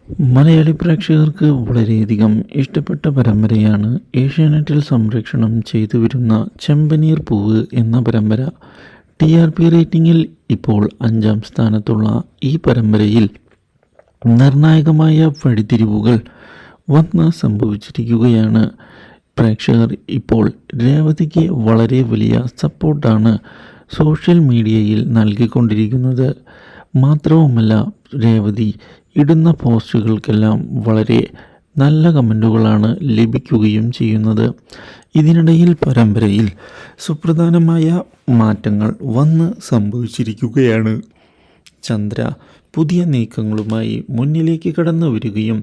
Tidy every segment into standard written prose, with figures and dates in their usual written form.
മലയാളി പ്രേക്ഷകർക്ക് വളരെയധികം ഇഷ്ടപ്പെട്ട പരമ്പരയാണ് ഏഷ്യാനെറ്റിൽ സംപ്രേഷണം ചെയ്തു വരുന്ന ചെമ്പനീർ പൂവ് എന്ന പരമ്പര. TRP റേറ്റിംഗിൽ ഇപ്പോൾ 5-ാം സ്ഥാനത്തുള്ള ഈ പരമ്പരയിൽ നിർണായകമായ വഴിത്തിരിവുകൾ വന്ന് സംഭവിച്ചിരിക്കുകയാണ്. പ്രേക്ഷകർ ഇപ്പോൾ രേവതിക്ക് വളരെ വലിയ സപ്പോർട്ടാണ് സോഷ്യൽ മീഡിയയിൽ നൽകിക്കൊണ്ടിരിക്കുന്നത്. മാത്രവുമല്ല, രേവതി ഇടുന്ന പോസ്റ്റുകൾക്കെല്ലാം വളരെ നല്ല കമൻറ്റുകളാണ് ലഭിക്കുകയും ചെയ്യുന്നത്. ഇതിനിടയിൽ പരമ്പരയിൽ സുപ്രധാനമായ മാറ്റങ്ങൾ വന്ന് സംഭവിച്ചിരിക്കുകയാണ്. ചന്ദ്ര പുതിയ നീക്കങ്ങളുമായി മുന്നിലേക്ക് കടന്നു വരികയും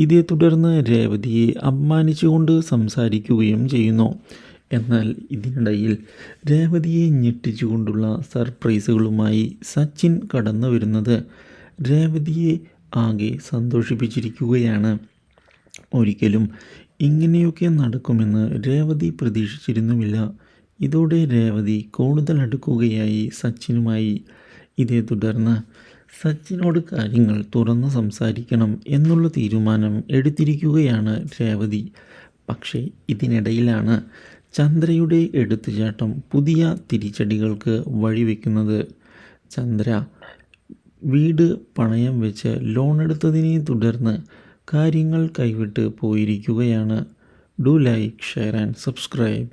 ഇതേ തുടർന്ന് രേവതിയെ അപമാനിച്ചുകൊണ്ട് സംസാരിക്കുകയും ചെയ്യുന്നു. എന്നാൽ ഇതിനിടയിൽ രേവതിയെ ഞെട്ടിച്ചുകൊണ്ടുള്ള സർപ്രൈസുകളുമായി സച്ചിൻ കടന്നു വരുന്നത് രേവതിയെ ആകെ സന്തോഷിപ്പിച്ചിരിക്കുകയാണ്. ഒരിക്കലും ഇങ്ങനെയൊക്കെ നടക്കുമെന്ന് രേവതി പ്രതീക്ഷിച്ചിരുന്നുമില്ല. ഇതോടെ രേവതി കൂടുതൽ അടുക്കുകയായി സച്ചിനുമായി. ഇതേ തുടർന്ന് സച്ചിനോട് കാര്യങ്ങൾ തുറന്ന് സംസാരിക്കണം എന്നുള്ള തീരുമാനം എടുത്തിരിക്കുകയാണ് രേവതി. പക്ഷേ ഇതിനിടയിലാണ് ചന്ദ്രയുടെ എടുത്തുചാട്ടം പുതിയ തിരിച്ചടികൾക്ക് വഴിവെക്കുന്നത്. ചന്ദ്ര വീട് പണയം വെച്ച് ലോൺ എടുത്തതിനെ തുടർന്ന് കാര്യങ്ങൾ കൈവിട്ട് പോയിരിക്കുകയാണ്. Do like, share and subscribe.